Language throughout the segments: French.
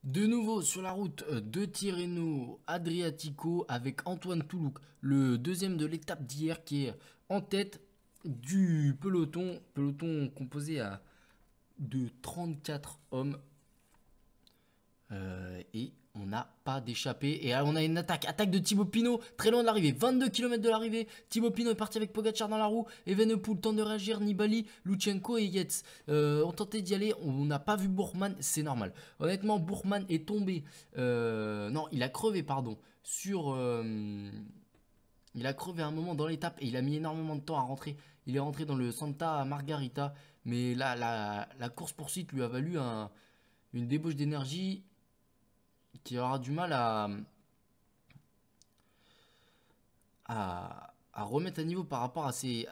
De nouveau sur la route de Tirreno Adriatico avec Antoine Toulouk, le deuxième de l'étape d'hier qui est en tête du peloton composé de 34 hommes. Et on n'a pas d'échappée. Et là, on a une attaque de Thibaut Pinot, très loin de l'arrivée, 22 km de l'arrivée. Thibaut Pinot est parti avec Pogacar dans la roue. Evenepoel, temps de réagir, Nibali, Lutsenko et Yates ont tenté d'y aller. On n'a pas vu Bourman, c'est normal. Honnêtement, Bourman est tombé. Non, il a crevé, pardon. Il a crevé un moment dans l'étape et il a mis énormément de temps à rentrer. Il est rentré dans le Santa Margarita. Mais là, la course-poursuite lui a valu une débauche d'énergie qui aura du mal à remettre à niveau par rapport à ses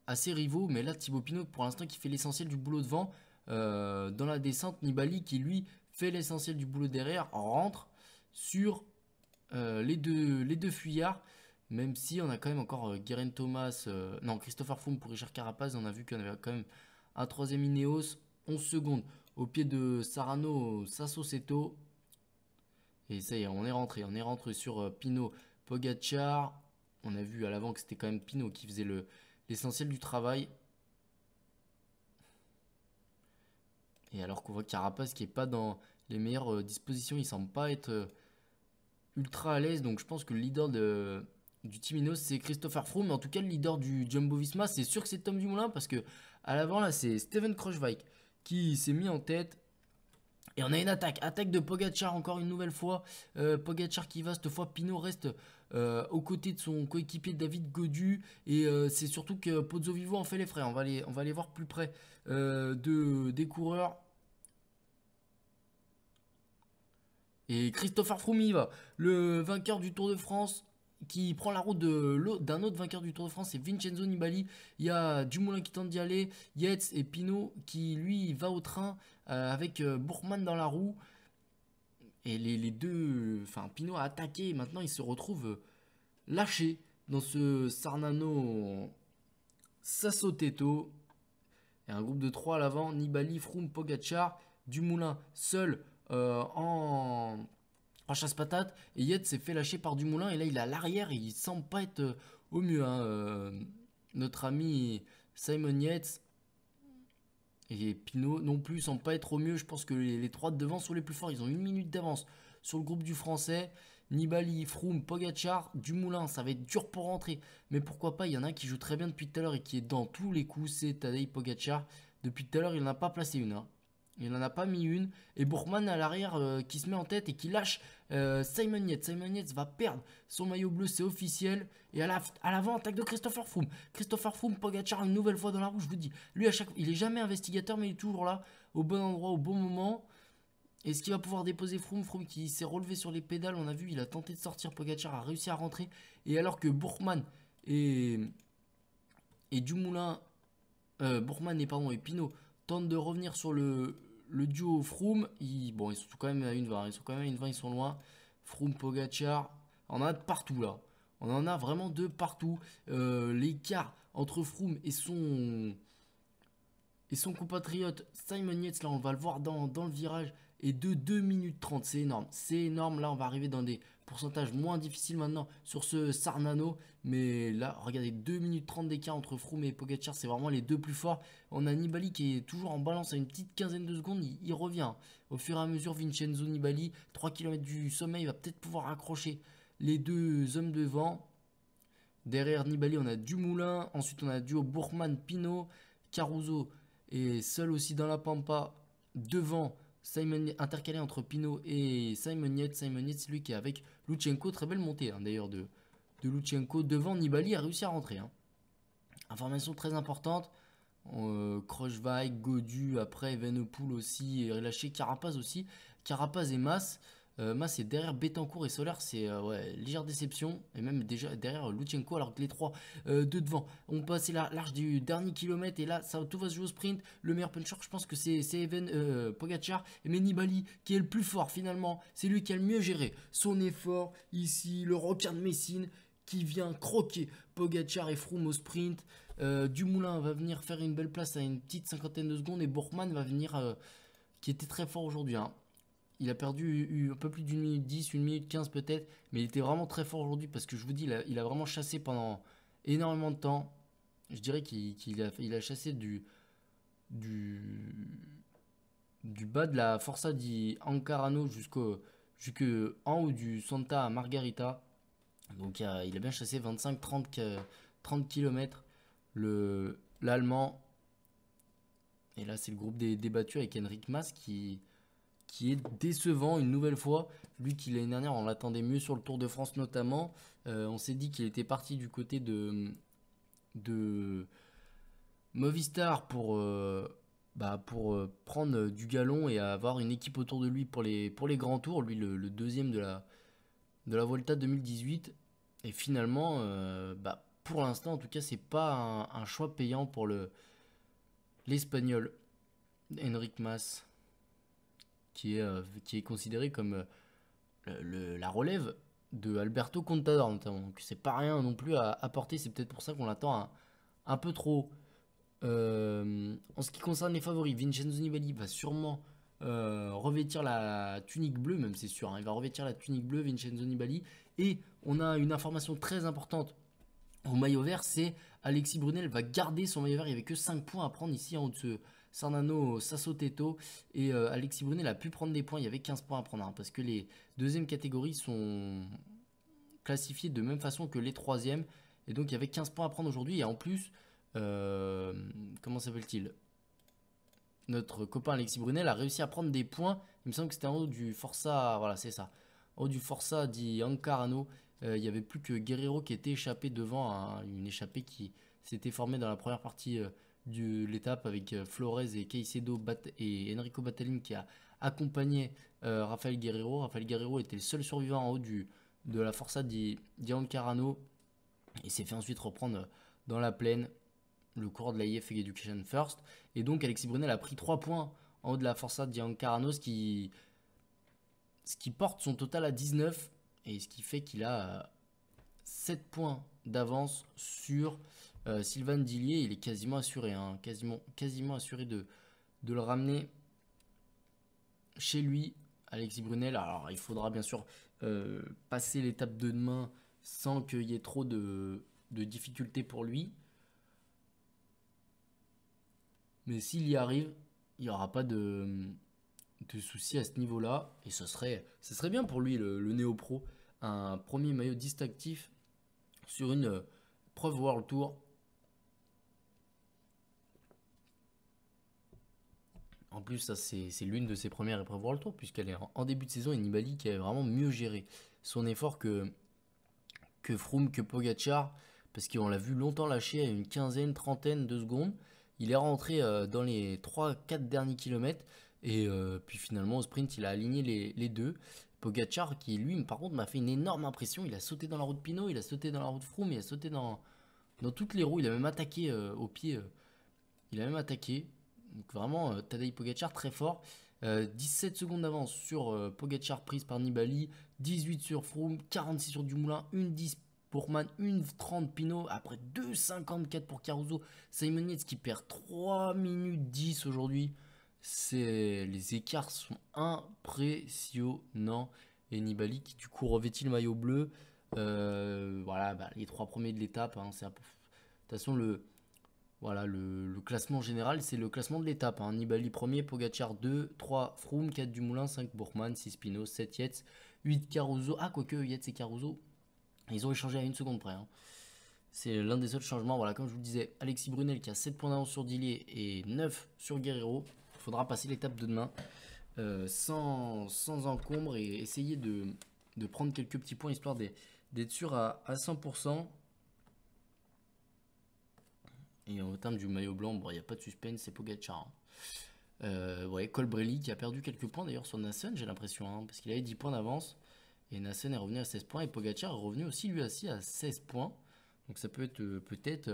rivaux. Mais là, Thibaut Pinot, pour l'instant, qui fait l'essentiel du boulot devant. Dans la descente, Nibali, qui lui fait l'essentiel du boulot derrière, rentre sur les deux fuyards. Même si on a quand même encore Geraint Thomas, non, Christopher Froome pour Richard Carapaz. On a vu qu'on avait quand même un troisième Ineos, 11 secondes au pied de Sarano Sassoseto. Et ça y est, on est rentré sur Pinot, Pogacar. On a vu à l'avant que c'était quand même Pinot qui faisait l'essentiel du travail. Et alors qu'on voit Carapaz qui est pas dans les meilleures dispositions, il semble pas être ultra à l'aise. Donc je pense que le leader du Team Ineos c'est Christopher Froome. Mais en tout cas, le leader du Jumbo Visma, c'est sûr que c'est Tom Dumoulin parce que à l'avant là, c'est Steven Kruijswijk qui s'est mis en tête. Et on a une attaque de Pogacar encore une nouvelle fois. Pogacar qui va, cette fois Pinot reste aux côtés de son coéquipier David Gaudu. Et c'est surtout que Pozzo Vivo en fait les frais. On va aller voir plus près des coureurs. Et Christopher Froome y va, le vainqueur du Tour de France, qui prend la route d'un autre vainqueur du Tour de France, c'est Vincenzo Nibali. Il y a Dumoulin qui tente d'y aller, Yates et Pinot qui lui va au train avec Bourman dans la roue. Et les deux, enfin Pinot a attaqué et maintenant il se retrouve lâché dans ce Sarnano Sassoteto. Et un groupe de 3 à l'avant, Nibali, Froome, Pogacar, Dumoulin seul en chasse-patate. Et Yates s'est fait lâcher par Dumoulin. Et là, il est à l'arrière. Et il semble pas être au mieux. Hein. Notre ami Simon Yates et Pinot non plus semble pas être au mieux. Je pense que les trois de devant sont les plus forts. Ils ont une minute d'avance sur le groupe du français. Nibali, Froome, Pogacar, Dumoulin, ça va être dur pour rentrer. Mais pourquoi pas, il y en a un qui joue très bien depuis tout à l'heure et qui est dans tous les coups, c'est Tadej Pogacar. Depuis tout à l'heure, il n'en a pas placé une. Hein. Il n'en a pas mis une. Et Bourman à l'arrière qui se met en tête et qui lâche Simon Yates. Simon Yates va perdre son maillot bleu, c'est officiel. Et à l'avant, attaque de Christopher Froome. Christopher Froome, Pogacar une nouvelle fois dans la roue, je vous dis. Lui, il est jamais investigateur, mais il est toujours là, au bon endroit, au bon moment. Est-ce qu'il va pouvoir déposer Froome? Froome qui s'est relevé sur les pédales, on a vu, il a tenté de sortir, Pogacar a réussi à rentrer. Et alors que Bourman et Dumoulin, Bourman et Pinot tentent de revenir sur le duo Froome, bon, ils sont quand même à une 20, ils sont loin. Froome, Pogacar, on en a de partout là. On en a vraiment de partout. L'écart entre Froome et son compatriote Simon Yates, là on va le voir dans le virage, est de 2 minutes 30. C'est énorme. C'est énorme. Là on va arriver dans des pourcentages moins difficiles maintenant sur ce Sarnano. Mais là, regardez, 2 minutes 30 d'écart entre Froome et Pogacar. C'est vraiment les deux plus forts. On a Nibali qui est toujours en balance à une petite quinzaine de secondes. Il revient. Au fur et à mesure, Vincenzo Nibali, 3 km du sommet, il va peut-être pouvoir accrocher les deux hommes devant. Derrière Nibali, on a Dumoulin. Ensuite, on a duo Bourman-Pinot. Caruso et seul aussi dans la pampa devant Simon, intercalé entre Pinot et Simon Yates. Simon Yates, c'est lui qui est avec Lutsenko. Très belle montée hein, d'ailleurs de Lutsenko. Devant Nibali a réussi à rentrer. Hein. Information très importante. Kruijswijk, Gaudu, après Evenepoel aussi, et relâché Carapaz aussi. Carapaz et Mas. Mas est derrière Betancourt et Soler, c'est ouais, légère déception. Et même déjà derrière Lutsenko, alors que les trois de devant ont passé l'arche du dernier kilomètre. Et là, tout va se jouer au sprint. Le meilleur puncher, je pense que c'est Pogacar. Mais Nibali, qui est le plus fort finalement, c'est lui qui a le mieux géré son effort. Ici, le requin de Messine qui vient croquer Pogacar et Froome au sprint. Dumoulin va venir faire une belle place à une petite cinquantaine de secondes. Et Bourman va venir, qui était très fort aujourd'hui. Hein. il a perdu un peu plus d'une minute 10, une minute 15 peut-être, mais il était vraiment très fort aujourd'hui parce que je vous dis, il a vraiment chassé pendant énormément de temps. Je dirais qu'il a chassé du, du bas de la Forza di Ancarano jusqu'en haut du Santa Margarita. Donc il a bien chassé 25-30 km. L'Allemand, et là c'est le groupe des débattus avec Henrik Mas qui est décevant une nouvelle fois. Lui qui l'année dernière on l'attendait mieux sur le Tour de France notamment. On s'est dit qu'il était parti du côté de Movistar pour prendre du galon et avoir une équipe autour de lui pour les grands tours. Lui le deuxième de la Volta 2018. Et finalement, pour l'instant en tout cas c'est pas un choix payant pour l'Espagnol Enric Mas qui est considéré comme la relève de Alberto Contador notamment. Donc c'est pas rien non plus à apporter, c'est peut-être pour ça qu'on l'attend un peu trop. En ce qui concerne les favoris, Vincenzo Nibali va sûrement revêtir la tunique bleue, même c'est sûr, hein, il va revêtir la tunique bleue, Vincenzo Nibali. Et on a une information très importante au maillot vert, c'est Alexis Brunel va garder son maillot vert. Il n'y avait que 5 points à prendre ici en haut de ce Sarnano Sassoteto. Et Alexis Brunel a pu prendre des points. Il y avait 15 points à prendre, hein, parce que les deuxièmes catégories sont classifiées de même façon que les troisièmes. Et donc il y avait 15 points à prendre aujourd'hui. Et en plus, comment s'appelle-t-il? Notre copain Alexis Brunel a réussi à prendre des points. Il me semble que c'était en haut du Forza. Voilà, c'est ça. En haut du Forza di Ancarano. Il n'y avait plus que Guerrero qui était échappé devant une échappée qui s'était formée dans la première partie de l'étape avec Flores et Caicedo et Enrico Battalin qui a accompagné Rafael Guerrero. Rafael Guerrero était le seul survivant en haut de la Forza di Ancarano et s'est fait ensuite reprendre dans la plaine le cours de la IF Education First. Et donc Alexis Brunel a pris 3 points en haut de la Forza di Ancarano, ce qui porte son total à 19 et ce qui fait qu'il a 7 points d'avance sur Sylvain Dillier. Il est quasiment assuré, hein, quasiment assuré de le ramener chez lui, Alexis Brunel. Alors il faudra bien sûr passer l'étape de demain sans qu'il y ait trop de difficultés pour lui. Mais s'il y arrive, il n'y aura pas de soucis à ce niveau-là. Et ce serait bien pour lui, le néo-pro. Un premier maillot distinctif sur une preuve World Tour. En plus, ça c'est l'une de ses premières épreuves World Tour, puisqu'elle est en début de saison. Et Nibali qui avait vraiment mieux géré son effort que Froome, que Pogacar. Parce qu'on l'a vu longtemps lâcher à une quinzaine, trentaine de secondes. Il est rentré dans les 3-4 derniers kilomètres. Et puis finalement, au sprint, il a aligné les deux. Pogacar, qui lui, par contre, m'a fait une énorme impression. Il a sauté dans la roue de Pinot, il a sauté dans la roue de Froome, il a sauté dans toutes les roues. Il a même attaqué au pied. Il a même attaqué. Donc vraiment, Tadej Pogacar très fort. 17 secondes d'avance sur Pogacar prise par Nibali. 18 sur Froome, 46 sur Dumoulin, 1,10 pour Man, 1,30 Pinot. Après 2,54 pour Caruso. Simon Yates qui perd 3 minutes 10 aujourd'hui. Les écarts sont impressionnants. Et Nibali qui du coup revêtit le maillot bleu. Voilà, les 3 premiers de l'étape. Hein, de toute façon, le classement général, c'est le classement de l'étape. Hein. Nibali 1er, Pogacar 2, 3 Froome, 4 Dumoulin, 5 Bourgman, 6 Pinot, 7 Yates, 8 Caruso. Ah, quoique Yates et Caruso, ils ont échangé à 1 seconde près. Hein. C'est l'un des seuls changements. Voilà, comme je vous le disais, Alexis Brunel qui a 7 points d'avance sur Dillier et 9 sur Guerrero. Il faudra passer l'étape de demain sans encombre et essayer de prendre quelques petits points histoire d'être sûr à 100%. Et au terme du maillot blanc, il n'y a pas de suspense, c'est Pogacar. Hein. Colbrelli qui a perdu quelques points d'ailleurs sur Nassen, j'ai l'impression, hein, parce qu'il avait 10 points d'avance. Et Nassen est revenu à 16 points et Pogacar est revenu aussi lui assis à 16 points. Donc ça peut être peut-être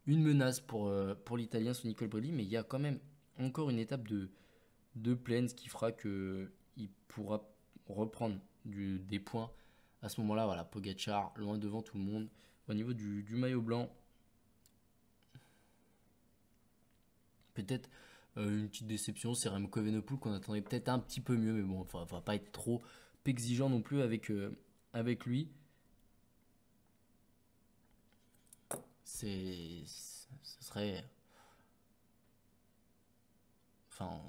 une menace pour l'Italien Sonny Colbrelli, mais il y a quand même encore une étape de plaine, ce qui fera qu'il pourra reprendre des points. À ce moment-là, voilà, Pogacar loin devant tout le monde. Au niveau du maillot blanc, peut-être Une petite déception, c'est Remco Evenepoel qu'on attendait peut-être un petit peu mieux, mais bon, enfin, va pas être trop exigeant non plus avec lui. Ce serait, enfin,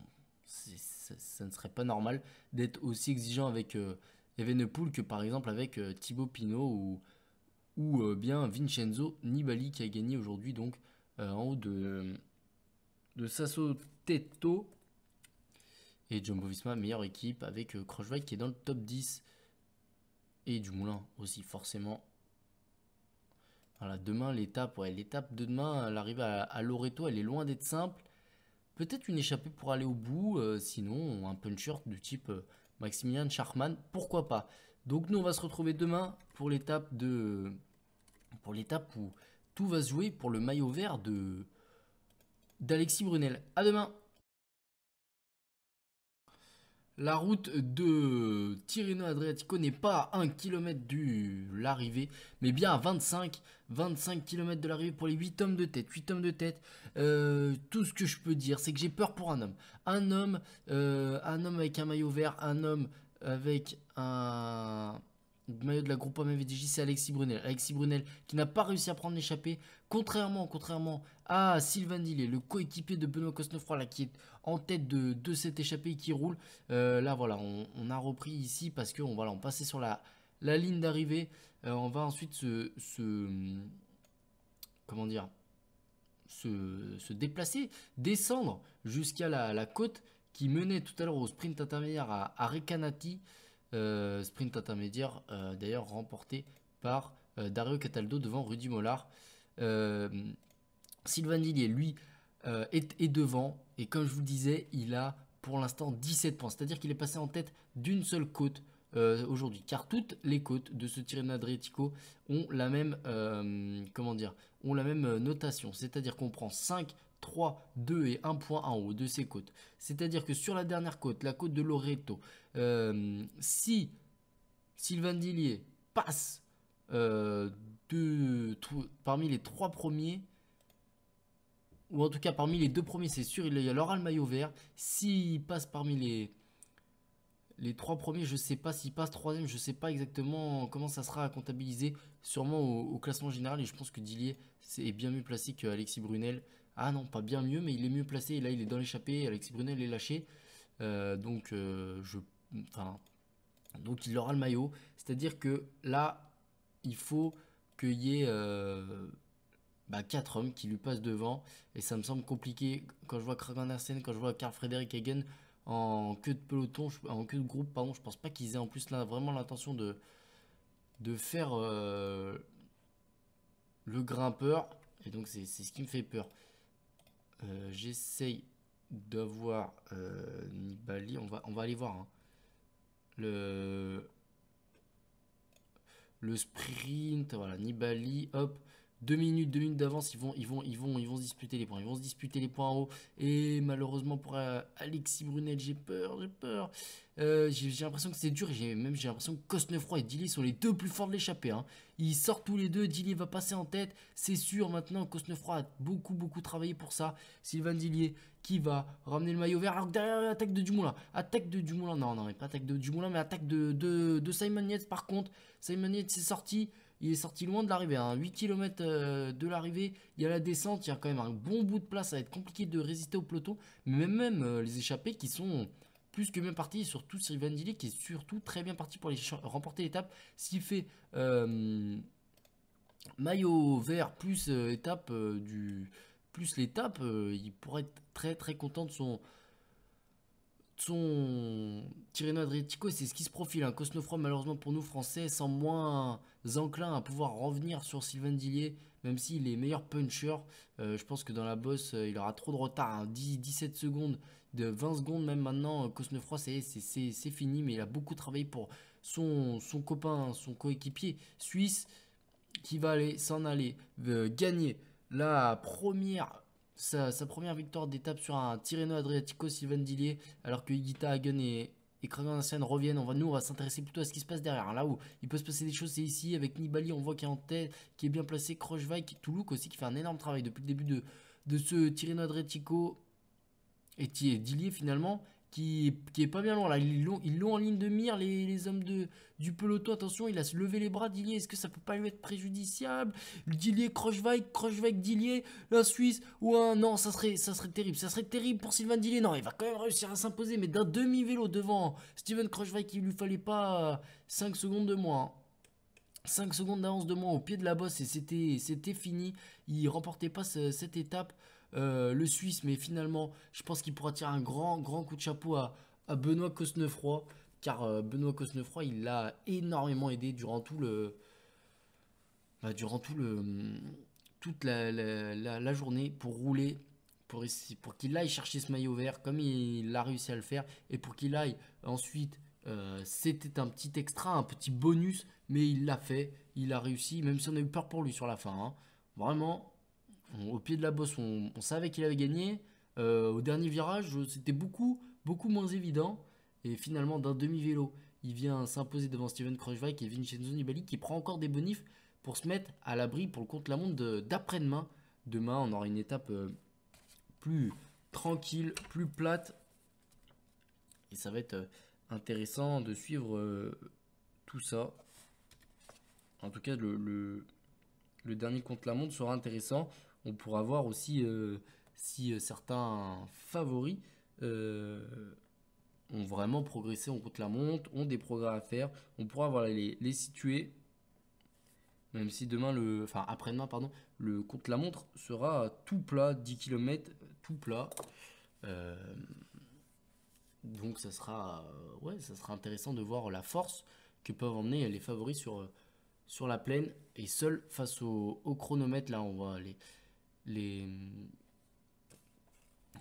ça ne serait pas normal d'être aussi exigeant avec Evenepoel que par exemple avec Thibaut Pinot ou bien Vincenzo Nibali qui a gagné aujourd'hui donc en haut de Sasso Teto et Jumbo Visma, meilleure équipe avec Krooswijk qui est dans le top 10 et Dumoulin aussi forcément. Voilà, demain l'étape de demain, l'arrivée à Loreto, elle est loin d'être simple. Peut-être une échappée pour aller au bout, sinon un puncher de type Maximilian Schachmann, pourquoi pas. Donc nous on va se retrouver demain pour l'étape où tout va se jouer pour le maillot vert de d'Alexis Brunel. À demain. La route de Tirreno Adriatico n'est pas à 1 km de l'arrivée, mais bien à 25 km de l'arrivée pour les 8 hommes de tête. 8 hommes de tête, tout ce que je peux dire, c'est que j'ai peur pour un homme. Un homme avec un maillot vert, un homme avec un maillot de la groupe MVDJ, c'est Alexis Brunel. Alexis Brunel qui n'a pas réussi à prendre l'échappée, contrairement à Sylvain Dillier, le coéquipier de Benoît Cosnefroy, là, qui est en tête de cette échappée qui roule. Là, voilà, on a repris ici parce qu'on voilà, on passait sur la ligne d'arrivée. On va ensuite comment dire, se déplacer, descendre jusqu'à la côte qui menait tout à l'heure au sprint intermédiaire à Recanati. Sprint intermédiaire d'ailleurs remporté par Dario Cataldo devant Rudy Mollard. Sylvain Dillier, lui, est devant. Et comme je vous disais, il a pour l'instant 17 points. C'est-à-dire qu'il est passé en tête d'une seule côte aujourd'hui. Car toutes les côtes de ce Tirreno Adriatico ont la même, ont la même notation. C'est-à-dire qu'on prend 5, 3, 2 et 1 point en haut de ces côtes. C'est-à-dire que sur la dernière côte, la côte de Loreto, si Sylvain Dillier passe parmi les 3 premiers, ou en tout cas parmi les 2 premiers, c'est sûr, il aura le maillot vert. S'il passe parmi les 3 premiers, je ne sais pas. S'il passe 3ème, je ne sais pas exactement comment ça sera comptabilisé. Sûrement au classement général. Et je pense que Dillier est bien mieux placé qu'Alexis Brunel. Ah non, pas bien mieux, mais il est mieux placé. Et là, il est dans l'échappée. Alexis Brunel est lâché. Donc il aura le maillot. C'est-à-dire que là, il faut qu'il y ait 4 hommes qui lui passent devant. Et ça me semble compliqué quand je vois Krag Andersen, quand je vois Karl Frederick Hagen en queue de peloton, en queue de groupe, pardon. Je pense pas qu'ils aient en plus là vraiment l'intention de faire le grimpeur. Et donc c'est ce qui me fait peur. J'essaye d'avoir Nibali. On va aller voir hein. Le sprint, voilà, Nibali, hop, 2 minutes d'avance, ils vont se disputer les points. Ils vont se disputer les points en haut. Et malheureusement pour Alexis Brunel, j'ai peur. J'ai l'impression que c'est dur. J'ai l'impression que Cosnefroy et Dillier sont les deux plus forts de l'échappée. Hein. Ils sortent tous les deux. Dillier va passer en tête. C'est sûr maintenant. Cosnefroy a beaucoup travaillé pour ça. Sylvain Dillier qui va ramener le maillot vert. Alors que derrière, attaque de Dumoulin. Non, pas attaque de Dumoulin, mais attaque de Simon Yates par contre. Simon Yates est sorti. Il est sorti loin de l'arrivée, hein. 8 km de l'arrivée, il y a la descente, il y a quand même un bon bout de place, ça va être compliqué de résister au peloton, mais même les échappés qui sont plus que bien partis, et surtout Sylvain Dillier qui est surtout très bien parti pour remporter l'étape, s'il fait maillot vert plus plus l'étape, il pourrait être très content de son Tirreno Adriatico, c'est ce qui se profile. Hein. Cosnefroy, malheureusement pour nous Français, semble moins enclin à pouvoir revenir sur Sylvain Dillier, même s'il est meilleur puncher. Je pense que dans la bosse, il aura trop de retard. Hein. 17 secondes, de 20 secondes même maintenant. Cosnefroy, c'est fini, mais il a beaucoup travaillé pour son copain, son coéquipier suisse, qui va s'en aller gagner la première sa première victoire d'étape sur un Tirreno Adriatico, Sylvain Dillier, alors que Higuita Hagen et Krag Andersen reviennent. On va s'intéresser plutôt à ce qui se passe derrière. Là où il peut se passer des choses, c'est ici avec Nibali, on voit qu'il est en tête, qui est bien placé, Krooswijk, Toulouse aussi qui fait un énorme travail depuis le début de ce Tirreno Adriatico. Et Dillier finalement qui est pas bien loin là. Ils l'ont en ligne de mire les hommes du peloton. Attention, il a se levé les bras Dillier. Est-ce que ça peut pas lui être préjudiciable? Dillier, Krochweig, Dillier, la Suisse ou un... Non, ça serait terrible. Ça serait terrible pour Sylvain Dillier. Non, il va quand même réussir à s'imposer, mais d'un demi-vélo devant Steven Krochweig, il lui fallait pas 5 secondes de moins, hein. 5 secondes d'avance de moins au pied de la bosse et c'était fini. Il remportait pas cette étape, le Suisse, mais finalement, je pense qu'il pourra tirer un grand coup de chapeau à Benoît Cosnefroy, car Benoît Cosnefroy, il l'a énormément aidé durant toute la journée pour rouler, pour qu'il aille chercher ce maillot vert, comme il a réussi à le faire, et pour qu'il aille ensuite. C'était un petit extra, un petit bonus, mais il l'a fait, il a réussi, même si on a eu peur pour lui sur la fin, hein. Vraiment, au pied de la bosse, on savait qu'il avait gagné. Au dernier virage, c'était beaucoup moins évident. Et finalement, d'un demi-vélo, il vient s'imposer devant Steven Kruijswijk et Vincenzo Nibali qui prend encore des bonifs pour se mettre à l'abri pour le contre-la-montre d'après-demain. Demain, on aura une étape plus tranquille, plus plate. Et ça va être intéressant de suivre tout ça. En tout cas, le dernier contre-la-montre sera intéressant. On pourra voir aussi si certains favoris euh, ont vraiment progressé en contre-la-montre, ont des progrès à faire. On pourra voilà, les situer. Même si demain, enfin après-demain, pardon, le contre-la-montre sera tout plat, 10 km, tout plat. Euh, Donc ça sera intéressant de voir la force que peuvent emmener les favoris sur la plaine et seuls face au chronomètre. Là, on voit les, les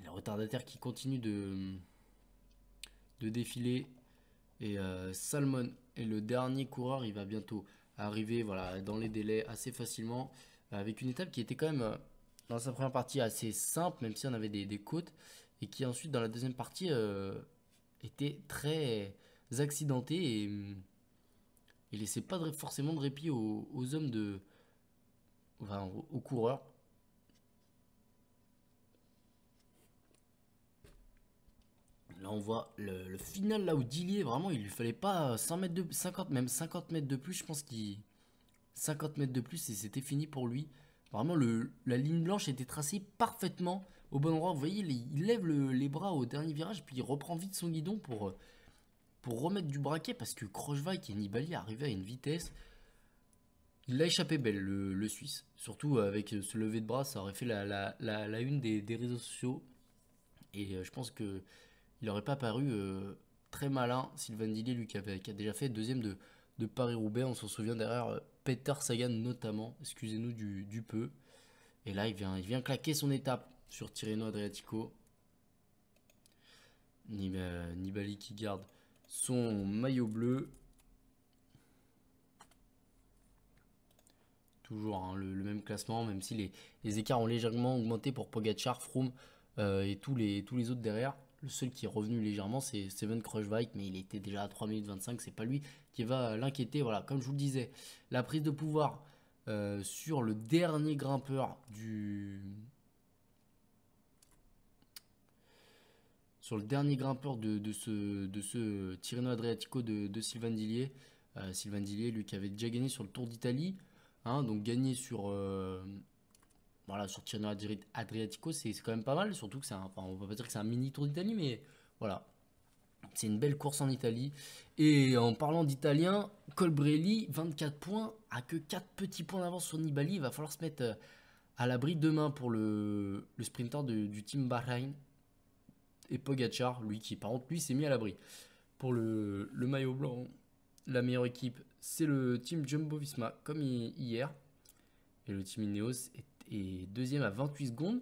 retardataires qui continuent de défiler. Et Salmon est le dernier coureur. Il va bientôt arriver voilà, dans les délais assez facilement. Avec une étape qui était quand même, dans sa première partie, assez simple, même si on avait des côtes. Et qui ensuite, dans la deuxième partie, était très accidenté et laissait pas forcément de répit aux hommes enfin, aux coureurs. Là, on voit le final là où Dillier, vraiment, il lui fallait pas 100 mètres 50, même 50 mètres de plus. Je pense qu'il 50 mètres de plus et c'était fini pour lui. Vraiment, la ligne blanche était tracée parfaitement au bon endroit. Vous voyez, il lève les bras au dernier virage, puis il reprend vite son guidon pour remettre du braquet parce que Krochweig et Nibali arrivaient à une vitesse. Il l'a échappé belle, le Suisse. Surtout avec ce lever de bras, ça aurait fait la une des réseaux sociaux. Et je pense que il n'aurait pas paru très malin Sylvain Dillier, lui qui a déjà fait deuxième de Paris-Roubaix. On s'en souvient derrière Peter Sagan notamment. Excusez-nous du peu. Et là, il vient claquer son étape sur Tirreno Adriatico. Nibali qui garde son maillot bleu. Toujours hein, le même classement, même si les écarts ont légèrement augmenté pour Pogacar, Froome et tous les autres derrière. Le seul qui est revenu légèrement, c'est Steven Kruijswijk, mais il était déjà à 3 minutes 25. C'est pas lui qui va l'inquiéter. Voilà, comme je vous le disais, la prise de pouvoir sur le dernier grimpeur de ce Tirreno Adriatico de Sylvain Dillier. Sylvain Dillier, lui qui avait déjà gagné sur le Tour d'Italie. Hein, donc gagner sur Tirreno Adriatico, c'est quand même pas mal. Surtout que enfin, on va pas dire que c'est un mini Tour d'Italie, mais voilà. C'est une belle course en Italie. Et en parlant d'italien, Colbrelli, 24 points, a que 4 petits points d'avance sur Nibali. Il va falloir se mettre à l'abri demain pour le sprinter du team Bahreïn. Et Pogacar, lui qui par contre, lui s'est mis à l'abri. Pour le maillot blanc, la meilleure équipe, c'est le team Jumbo-Visma, comme hier. Et le team Ineos est deuxième à 28 secondes.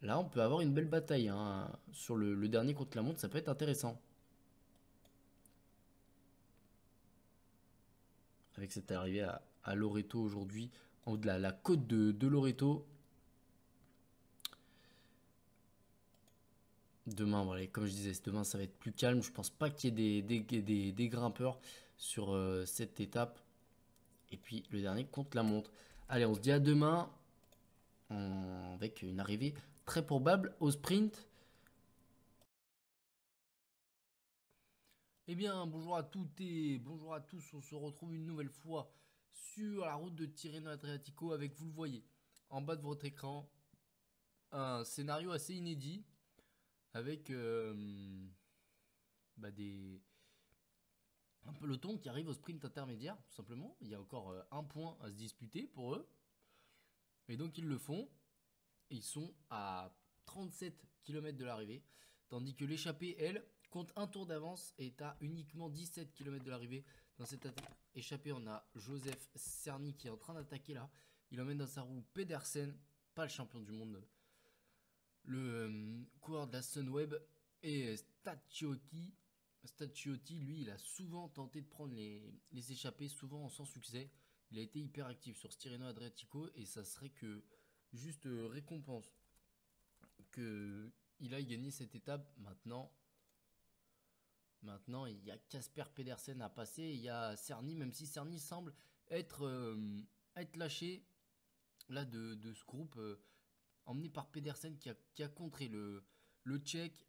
Là, on peut avoir une belle bataille hein. Sur le dernier contre la montre, ça peut être intéressant. Avec cette arrivée à Loreto aujourd'hui, en haut de la côte de Loreto. Demain, voilà, comme je disais, demain ça va être plus calme. Je pense pas qu'il y ait des grimpeurs sur cette étape. Et puis le dernier contre la montre. Allez, on se dit à demain avec une arrivée très probable au sprint. Eh bien, bonjour à toutes et bonjour à tous. On se retrouve une nouvelle fois sur la route de Tirreno Adriatico avec, vous le voyez, en bas de votre écran, un scénario assez inédit avec des un peloton qui arrive au sprint intermédiaire, tout simplement. Il y a encore un point à se disputer pour eux. Et donc ils le font. Ils sont à 37 km de l'arrivée. Tandis que l'échappée, elle, compte un tour d'avance et est à uniquement 17 km de l'arrivée. Dans cette échappée, on a Joseph Cerny qui est en train d'attaquer là. Il emmène dans sa roue Pedersen, pas le champion du monde, le coureur de la Sunweb, et Staciotti. Staciotti, lui, il a souvent tenté de prendre les échappées, souvent sans succès. Il a été hyper actif sur Tirreno Adriatico et ça serait que juste récompense que il aille gagner cette étape. Maintenant, il y a Casper Pedersen à passer, il y a Cerny, même si Cerny semble être lâché là de ce groupe, emmené par Pedersen qui a contré le Tchèque,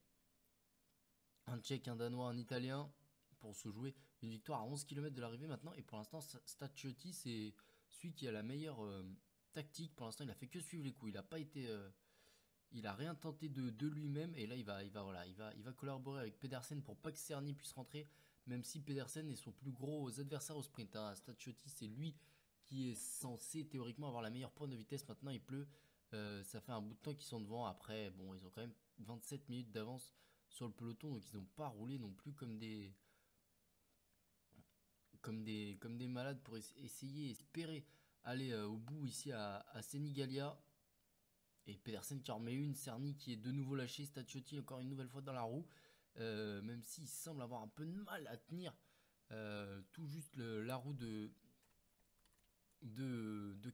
un Tchèque, un Danois, un Italien, pour se jouer une victoire à 11 km de l'arrivée maintenant. Et pour l'instant, Staciotti, c'est celui qui a la meilleure tactique. Pour l'instant, il a fait que suivre les coups. Il a pas été, il a rien tenté de lui-même. Et là, il va collaborer avec Pedersen pour pas que Cerny puisse rentrer. Même si Pedersen est son plus gros adversaire au sprint, hein. Staciotti, c'est lui qui est censé théoriquement avoir la meilleure pointe de vitesse. Maintenant, il pleut. Ça fait un bout de temps qu'ils sont devant. Après, bon, ils ont quand même 27 minutes d'avance sur le peloton, donc ils n'ont pas roulé non plus comme des malades pour essayer, espérer aller au bout ici à Senigallia. Et Pedersen qui en remet une, Cerny qui est de nouveau lâché, Staciotti encore une nouvelle fois dans la roue, même s'il semble avoir un peu de mal à tenir tout juste la roue de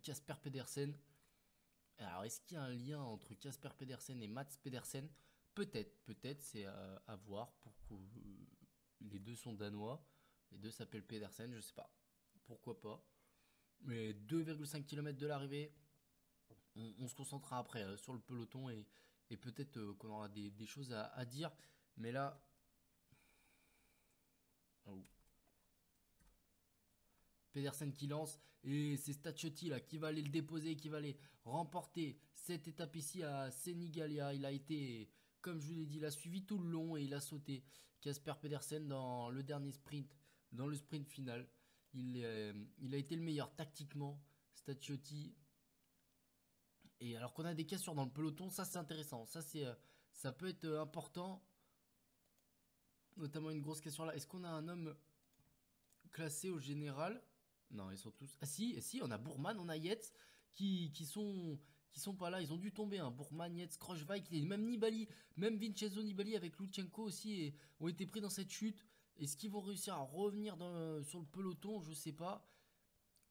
Casper Pedersen. Alors, est-ce qu'il y a un lien entre Casper Pedersen et Mats Pedersen? Peut-être, c'est à voir. Les deux sont danois, les deux s'appellent Pedersen, je sais pas. Pourquoi pas? Mais 2,5 km de l'arrivée, on se concentrera après sur le peloton et peut-être qu'on aura des choses à dire. Mais là, oh, Pedersen qui lance et c'est Staciotti là qui va aller le déposer, qui va aller remporter cette étape ici à Senigallia. Il a été, comme je vous l'ai dit, il a suivi tout le long et il a sauté Casper Pedersen dans le dernier sprint, dans le sprint final. Il a été le meilleur tactiquement, Staciotti. Et alors qu'on a des cassures dans le peloton, ça c'est intéressant. Ça peut être important, notamment une grosse cassure là. Est-ce qu'on a un homme classé au général? Non, ils sont tous. Ah si, on a Bourman, on a Yates qui sont pas là. Ils ont dû tomber. Hein. Bourman, Yates, Krochweik, même Nibali, même Vincenzo Nibali avec Lutsenko aussi ont été pris dans cette chute. Est-ce qu'ils vont réussir à revenir sur le peloton? Je sais pas.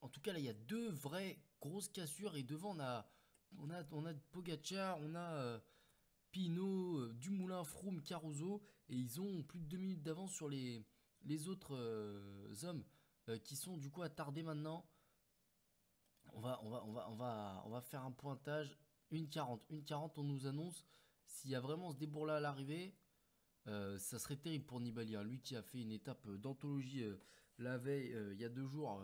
En tout cas, là, il y a deux vraies grosses cassures et devant on a Pogacar, on a Pinot, Dumoulin, Froome, Caruso et ils ont plus de 2 minutes d'avance sur les autres hommes qui sont du coup attardés maintenant. On va faire un pointage. 1,40. 1,40, on nous annonce. S'il y a vraiment ce débours-là à l'arrivée, ça serait terrible pour Nibali. Hein. Lui qui a fait une étape d'anthologie la veille, il y a 2 jours,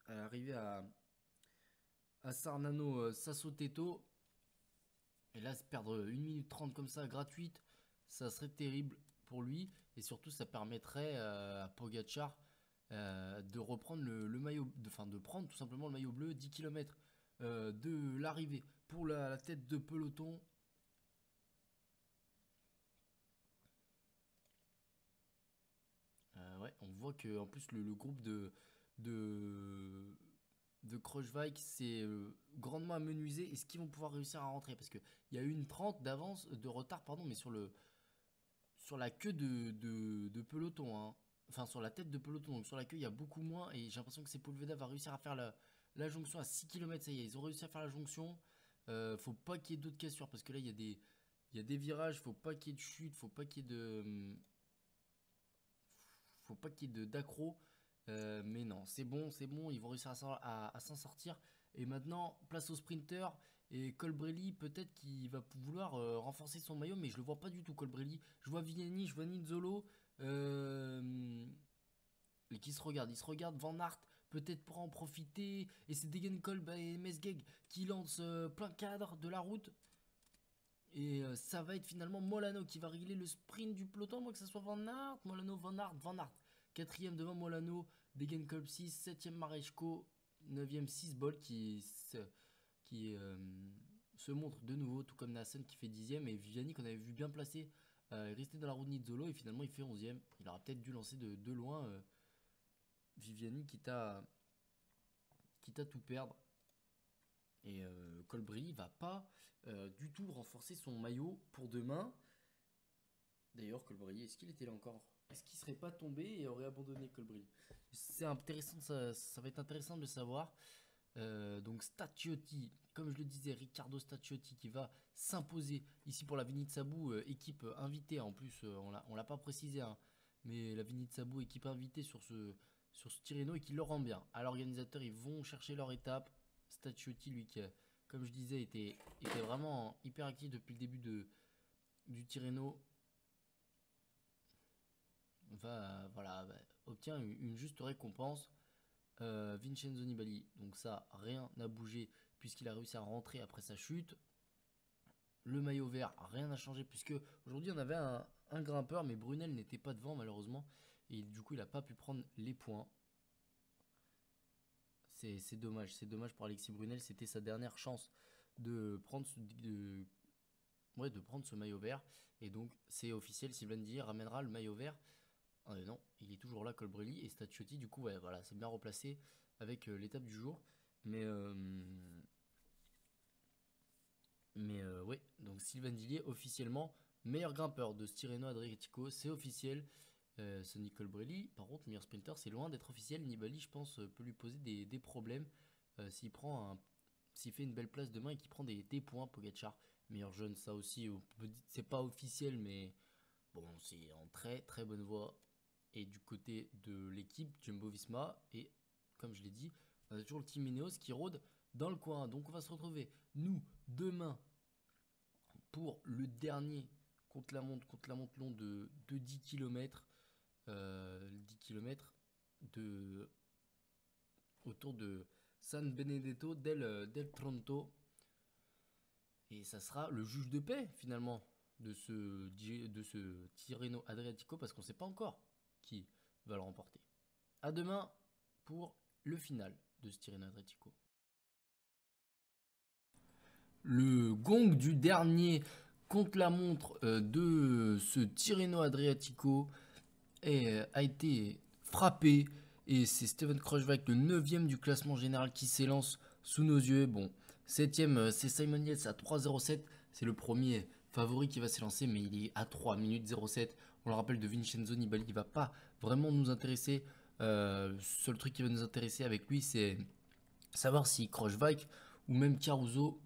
à l'arrivée à Sarnano Sassoteto. Et là, se perdre 1 minute 30 comme ça, gratuite, ça serait terrible pour lui. Et surtout, ça permettrait à Pogacar de reprendre le maillot, enfin de prendre tout simplement le maillot bleu 10 km de l'arrivée pour la tête de peloton. Ouais, on voit que en plus le groupe de, de Krochweik c'est grandement amenuisé. Est-ce qu'ils vont pouvoir réussir à rentrer? Parce qu'il y a eu une 30 d'avance, de retard, pardon, mais sur la queue de peloton, hein. Enfin, sur la tête de peloton, donc sur la queue, il y a beaucoup moins. Et j'ai l'impression que Sepulveda va réussir à faire la jonction à 6 km. Ça y est, ils ont réussi à faire la jonction. Faut pas qu'il y ait d'autres cassures parce que là, il y a des virages. Faut pas qu'il y ait de chute. Faut pas qu'il y ait d'accro. Mais non, c'est bon. Ils vont réussir à s'en sortir. Et maintenant, place aux sprinters. Et Colbrelli, peut-être qu'il va vouloir renforcer son maillot, mais je le vois pas du tout, Colbrelli. Je vois Vianney, je vois Nizzolo. Et qui se regarde, il se regarde Van Aert, peut-être pour en profiter. Et c'est Degenkolb et Mesgeg qui lancent plein cadre de la route. Et ça va être finalement Molano qui va régler le sprint du peloton, moi que ce soit Van Aert, Molano, Van Aert, Van Aert. Quatrième devant Molano, Degenkolb 6, 7ème Maresco, 9ème 6 Bolt qui se montre de nouveau, tout comme Nassen qui fait 10ème. Et Vianney qu'on avait vu bien placé, est resté dans la route Nizzolo et finalement il fait 11ème. Il aura peut-être dû lancer de loin Viviani quitte à tout perdre. Et Colbrelli va pas du tout renforcer son maillot pour demain. D'ailleurs, Colbrelli, est-ce qu'il était là encore? Est-ce qu'il serait pas tombé et aurait abandonné Colbrelli? C'est intéressant, ça va être intéressant de le savoir. Donc Staciotti, comme je le disais, Riccardo Staciotti qui va s'imposer ici pour la Vinitsabou, équipe invitée. En plus, on l'a pas précisé, hein, mais la Vinitsabou, équipe invitée sur ce Tirreno et qui le rend bien. À l'organisateur, ils vont chercher leur étape. Staciotti, lui, qui, comme je disais, était vraiment hyper actif depuis le début du Tirreno. Voilà, obtient une juste récompense. Vincenzo Nibali, donc ça, rien n'a bougé puisqu'il a réussi à rentrer après sa chute. Le maillot vert, rien n'a changé puisque aujourd'hui on avait un grimpeur, mais Brunel n'était pas devant malheureusement. Et du coup, il n'a pas pu prendre les points. C'est dommage pour Alexis Brunel. C'était sa dernière chance de prendre ce maillot vert. Et donc, c'est officiel, Sylvain Dillier ramènera le maillot vert. Non, il est toujours là, Colbrelli. Et Staciotti, du coup, ouais, voilà, c'est bien replacé avec l'étape du jour. Mais ouais, donc Sylvain Dillier, officiellement, meilleur grimpeur de Tirreno Adriatico, c'est officiel. Ce Nicole Colbrelli, par contre, meilleur sprinter, c'est loin d'être officiel. Nibali, je pense, peut lui poser des problèmes s'il fait une belle place demain et qu'il prend des points. Pogacar, meilleur jeune, ça aussi, c'est pas officiel, mais bon, c'est en très très bonne voie. Et du côté de l'équipe Jumbo-Visma, et comme je l'ai dit, on a toujours le team Ineos qui rôde dans le coin. Donc on va se retrouver, nous, demain, pour le dernier contre-la-montre long de 10 km. 10 km autour de San Benedetto del Tronto. Et ça sera le juge de paix finalement de ce Tirreno Adriatico parce qu'on ne sait pas encore qui va le remporter. A demain pour le final de ce Tirreno Adriatico. Le gong du dernier contre-la-montre de ce Tirreno Adriatico a été frappé. Et c'est Steven Kruijswijk, le 9ème du classement général, qui s'élance sous nos yeux. Bon, 7ème, c'est Simon Yates à 3,07. C'est le premier favori qui va s'élancer, mais il est à 3 minutes 07. On le rappelle, de Vincenzo Nibali, il ne va pas vraiment nous intéresser. Seul truc qui va nous intéresser avec lui, c'est savoir si Kruijswijk ou même Caruso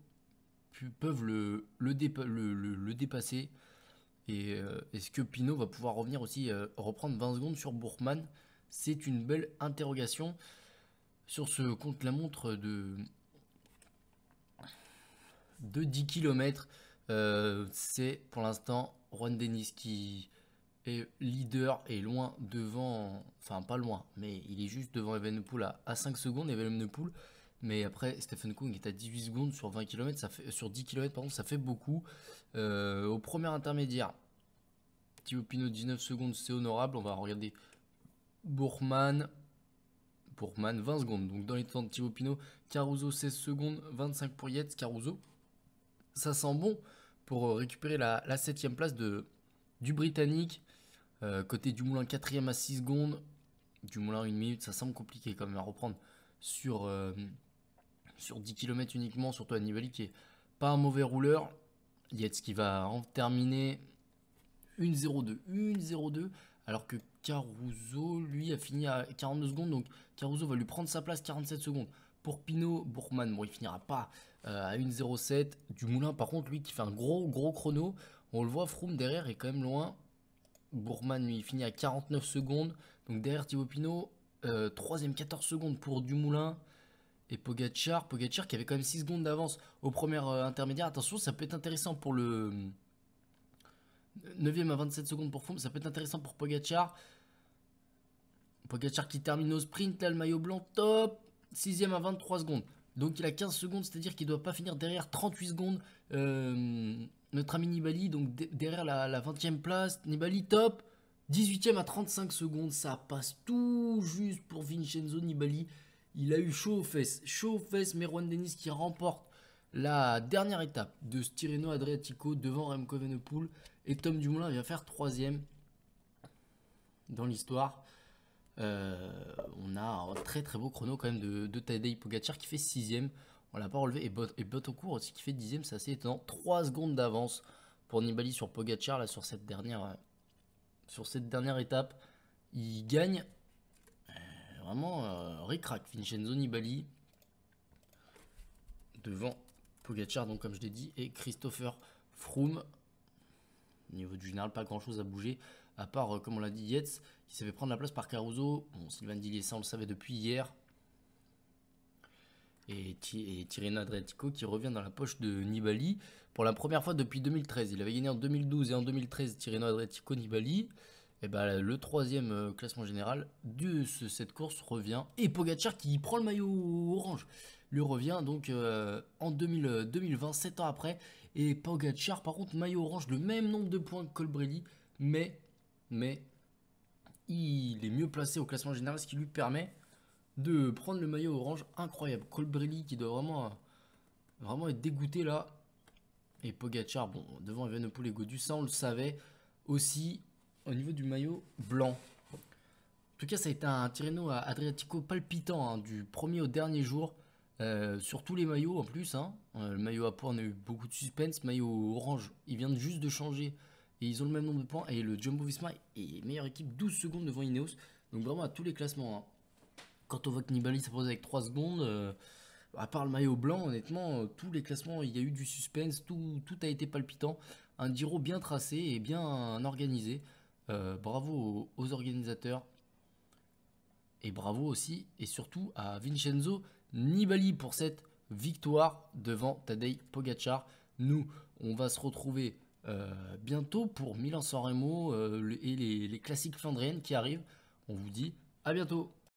peuvent le dépasser. Et est-ce que Pinot va pouvoir revenir aussi, reprendre 20 secondes sur Bourkman? C'est une belle interrogation sur ce contre-la-montre de 10 km. C'est pour l'instant Juan Dennis qui est leader et loin devant, enfin pas loin, mais il est juste devant Evenepoel à 5 secondes. Evenepoel, mais après Stephen Kung est à 18 secondes sur 20 km, sur 10 km, pardon, ça fait beaucoup. Au premier intermédiaire, Thibaut Pinot 19 secondes, c'est honorable. On va regarder Bourkman 20 secondes. Donc dans les temps de Thibaut Pinot, Caruso 16 secondes, 25 pour Yates. Caruso, ça sent bon pour récupérer la 7ème place du Britannique. Côté Dumoulin 4ème à 6 secondes. Dumoulin 1 minute, ça semble compliqué quand même à reprendre sur 10 km uniquement, surtout à Nibali qui est pas un mauvais rouleur. Yates qui va en terminer 1,02, alors que Caruso, lui, a fini à 42 secondes, donc Caruso va lui prendre sa place 47 secondes. Pour Pinot, Bourkman, bon, il finira pas à 1,07. Dumoulin, par contre, lui, qui fait un gros chrono, on le voit, Froome derrière est quand même loin. Bourkman, lui, il finit à 49 secondes, donc derrière Thibaut Pinot, 3ème 14 secondes pour Dumoulin. Et Pogacar qui avait quand même 6 secondes d'avance au premier intermédiaire. Attention, ça peut être intéressant pour le 9ème à 27 secondes pour Froome. Ça peut être intéressant pour Pogacar. Pogacar qui termine au sprint, là le maillot blanc, top. 6ème à 23 secondes. Donc il a 15 secondes, c'est-à-dire qu'il ne doit pas finir derrière 38 secondes. Notre ami Nibali, donc derrière la 20ème place. Nibali, top. 18ème à 35 secondes, ça passe tout juste pour Vincenzo Nibali. Il a eu chaud aux fesses, Merwan Dennis qui remporte la dernière étape de Tirreno Adriatico devant Remco Evenepoel. Et Tom Dumoulin vient faire 3ème dans l'histoire. On a un très très beau chrono quand même de Tadej Pogacar qui fait 6ème. On l'a pas relevé. Et Bottocourt aussi qui fait 10ème, c'est assez étonnant. 3 secondes d'avance pour Nibali sur Pogacar là, sur cette dernière étape. Il gagne vraiment ric-rac. Vincenzo Nibali devant Pogacar, donc comme je l'ai dit, et Christopher Froome. Au niveau du général, pas grand chose à bouger, à part, comme on l'a dit, Yates, qui s'est fait prendre la place par Caruso. Bon, Sylvain Dillier, ça on le savait depuis hier. Et Tirreno Adriatico qui revient dans la poche de Nibali pour la première fois depuis 2013. Il avait gagné en 2012 et en 2013 Tirreno Adriatico Nibali. Et bah, le 3ème classement général de cette course revient. Et Pogacar qui prend le maillot orange lui revient donc en 2020, 7 ans après. Et Pogacar, par contre, maillot orange, le même nombre de points que Colbrelli, mais il est mieux placé au classement général, ce qui lui permet de prendre le maillot orange. Incroyable. Colbrelli qui doit vraiment être dégoûté là. Et Pogacar, bon, devant Evenepoel et Gaudu, ça on le savait aussi au niveau du maillot blanc. En tout cas, ça a été un Tirreno Adriatico palpitant hein, du premier au dernier jour. Sur tous les maillots en plus. Hein. Le maillot à poids, on a eu beaucoup de suspense. Maillot orange, il vient juste de changer. Et ils ont le même nombre de points. Et le Jumbo Visma est meilleure équipe, 12 secondes devant Ineos. Donc vraiment à tous les classements. Hein. Quand on voit que Nibali s'impose avec 3 secondes, à part le maillot blanc, honnêtement, tous les classements, il y a eu du suspense. Tout a été palpitant. Un Giro bien tracé et bien organisé. Bravo aux organisateurs. Et bravo aussi et surtout à Vincenzo Nibali pour cette victoire devant Tadej Pogacar. Nous, on va se retrouver bientôt pour Milan-San Remo et les classiques flandriennes qui arrivent. On vous dit à bientôt.